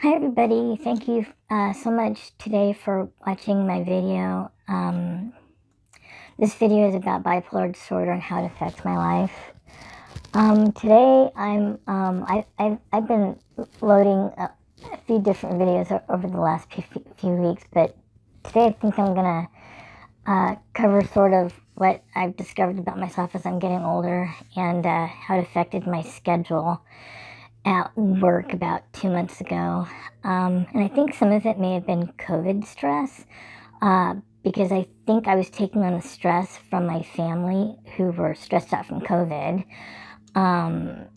Hi everybody, thank you so much today for watching my video. This video is about bipolar disorder and how it affects my life. Today I've been loading a few different videos over the last few weeks, but today I think I'm gonna cover sort of what I've discovered about myself as I'm getting older and how it affected my schedule at work about 2 months ago. And I think some of it may have been COVID stress uh, because I think I was taking on the stress from my family who were stressed out from COVID. Um,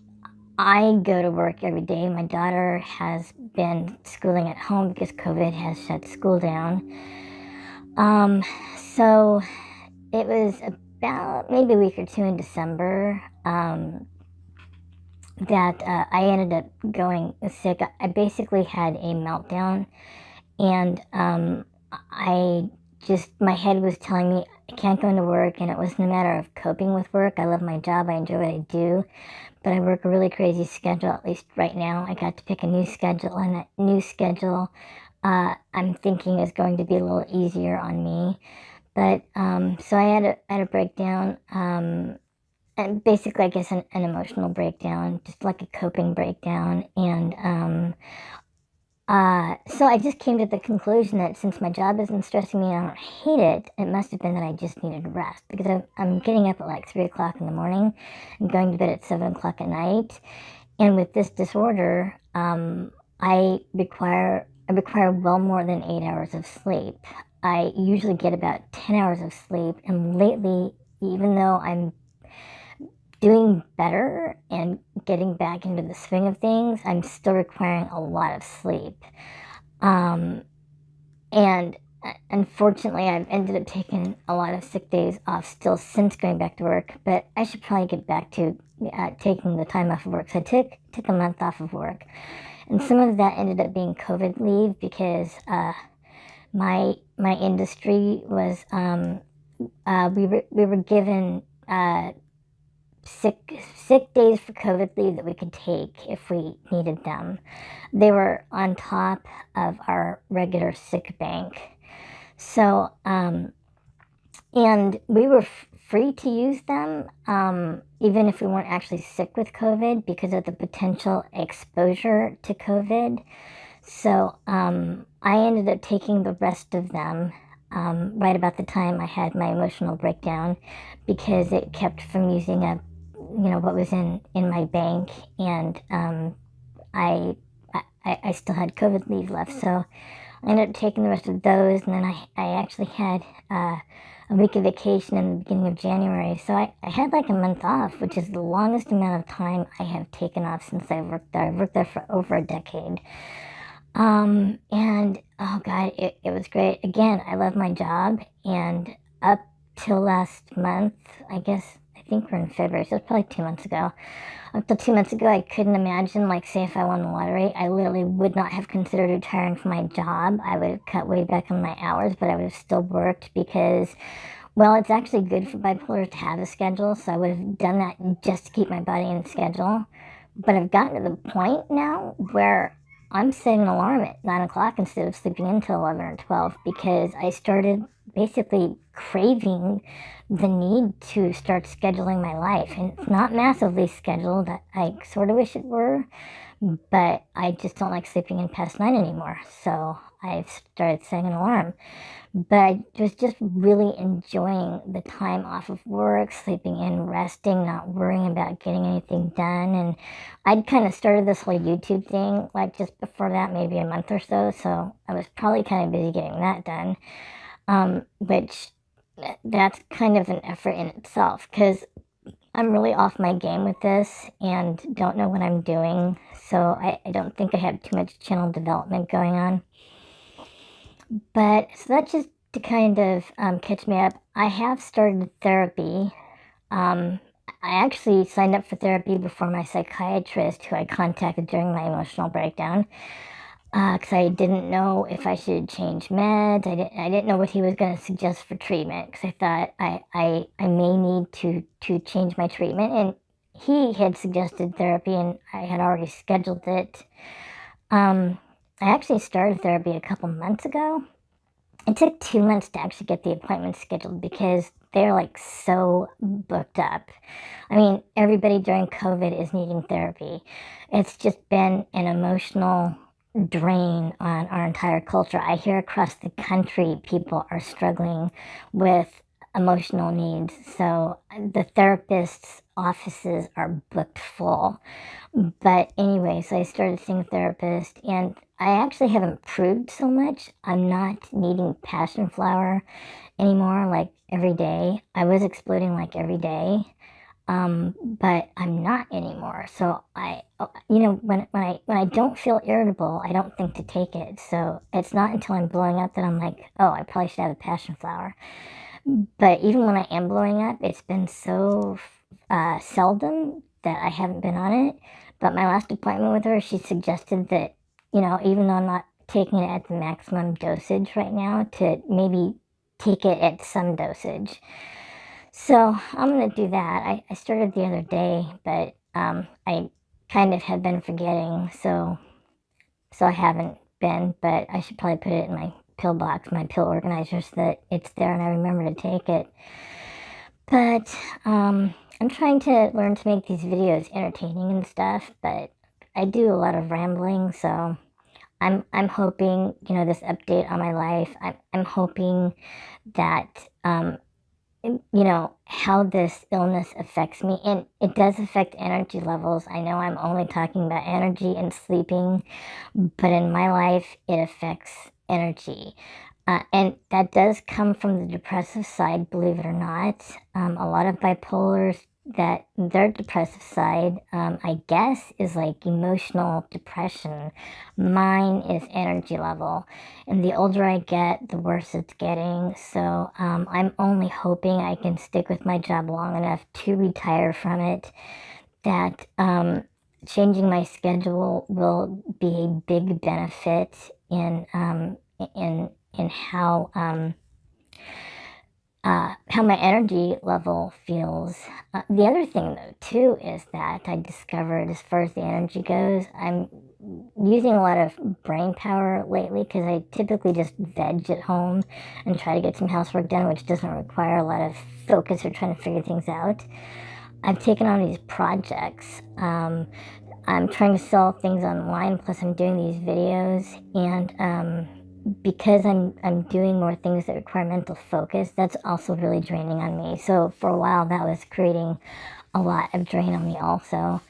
I go to work every day. My daughter has been schooling at home because COVID has shut school down. Um, so it was about maybe a week or two in December. That I ended up going sick. I basically had a meltdown, and I just, my head was telling me I can't go into work, and it wasn't a matter of coping with work. I love my job, I enjoy what I do, but I work a really crazy schedule, at least right now. I got to pick a new schedule, and that new schedule I'm thinking is going to be a little easier on me. But so I had a breakdown. And basically, I guess an emotional breakdown, just like a coping breakdown. And so I just came to the conclusion that since my job isn't stressing me and I don't hate it, it must have been that I just needed rest because I'm getting up at like 3 o'clock in the morning and going to bed at 7 o'clock at night. And with this disorder, I require well more than 8 hours of sleep. I usually get about 10 hours of sleep, and lately, even though I'm doing better and getting back into the swing of things, I'm still requiring a lot of sleep. Um, and unfortunately, I've ended up taking a lot of sick days off still since going back to work, but I should probably get back to taking the time off of work. So I took a month off of work, and some of that ended up being COVID leave because my industry was we were given sick days for COVID leave that we could take if we needed them. They were on top of our regular sick bank. So, and we were free to use them, even if we weren't actually sick with COVID because of the potential exposure to COVID. So, I ended up taking the rest of them right about the time I had my emotional breakdown because it kept from using up, what was in my bank, and I, I still had COVID leave left, so I ended up taking the rest of those, and then I actually had a week of vacation in the beginning of January, so I had like a month off, which is the longest amount of time I have taken off since I worked there. I worked there for over a decade. And oh God, it was great. Again, I love my job, and up till last month, I guess, I think we're in February, so it's probably 2 months ago. Up till 2 months ago, I couldn't imagine, like, say, if I won the lottery, I literally would not have considered retiring from my job. I would have cut way back on my hours, but I would have still worked because, well, it's actually good for bipolar to have a schedule, so I would have done that just to keep my body in schedule. But I've gotten to the point now where I'm setting an alarm at 9 o'clock instead of sleeping until 11 or 12 because I started basically craving the need to start scheduling my life. And it's not massively scheduled. I sort of wish it were, but I just don't like sleeping in past 9 anymore. So I've started setting an alarm. But I was just really enjoying the time off of work, sleeping in, resting, not worrying about getting anything done. And I'd kind of started this whole YouTube thing like just before that, maybe a month or so. So I was probably kind of busy getting that done, which that's kind of an effort in itself because I'm really off my game with this and don't know what I'm doing. So I don't think I have too much channel development going on. But so that's just to kind of catch me up. I have started therapy. Um, I actually signed up for therapy before my psychiatrist, who I contacted during my emotional breakdown, because I didn't know if I should change meds. I didn't know what he was going to suggest for treatment because I thought I may need to change my treatment. And he had suggested therapy, and I had already scheduled it. Um, I actually started therapy a couple months ago. It took 2 months to actually get the appointment scheduled because they're like so booked up. I mean, everybody during COVID is needing therapy. It's just been an emotional drain on our entire culture. I hear across the country people are struggling with emotional needs. So the therapists' offices are booked full. But anyway, so I started seeing a therapist, and I actually have improved so much. I'm not needing passion flower anymore, like every day. I was exploding like every day, but I'm not anymore. So when I don't feel irritable, I don't think to take it. So it's not until I'm blowing up that I'm like, oh, I probably should have a passion flower. But even when I am blowing up, it's been so seldom that I haven't been on it. But my last appointment with her, she suggested that, even though I'm not taking it at the maximum dosage right now, to maybe take it at some dosage. So I'm going to do that. I started the other day, but I kind of have been forgetting. So I haven't been, but I should probably put it in my pill box, my pill organizer, so that it's there and I remember to take it. But I'm trying to learn to make these videos entertaining and stuff, but I do a lot of rambling, so I'm hoping, this update on my life, I'm hoping that how this illness affects me. And it does affect energy levels. I know I'm only talking about energy and sleeping, but in my life, it affects energy. And that does come from the depressive side, believe it or not. A lot of bipolars, that their depressive side, I guess, is like emotional depression. Mine is energy level. And the older I get, the worse it's getting. So I'm only hoping I can stick with my job long enough to retire from it, that changing my schedule will be a big benefit in how my energy level feels. The other thing, though, too, is that I discovered, as far as the energy goes, I'm using a lot of brain power lately because I typically just veg at home and try to get some housework done, which doesn't require a lot of focus or trying to figure things out. I've taken on these projects. I'm trying to sell things online, plus I'm doing these videos, and because I'm doing more things that require mental focus, that's also really draining on me. So for a while, that was creating a lot of drain on me also.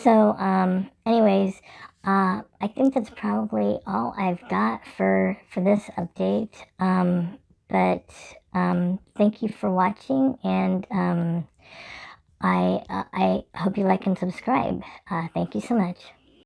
So, anyways, I think that's probably all I've got for this update. But thank you for watching, and I hope you like and subscribe. Thank you so much.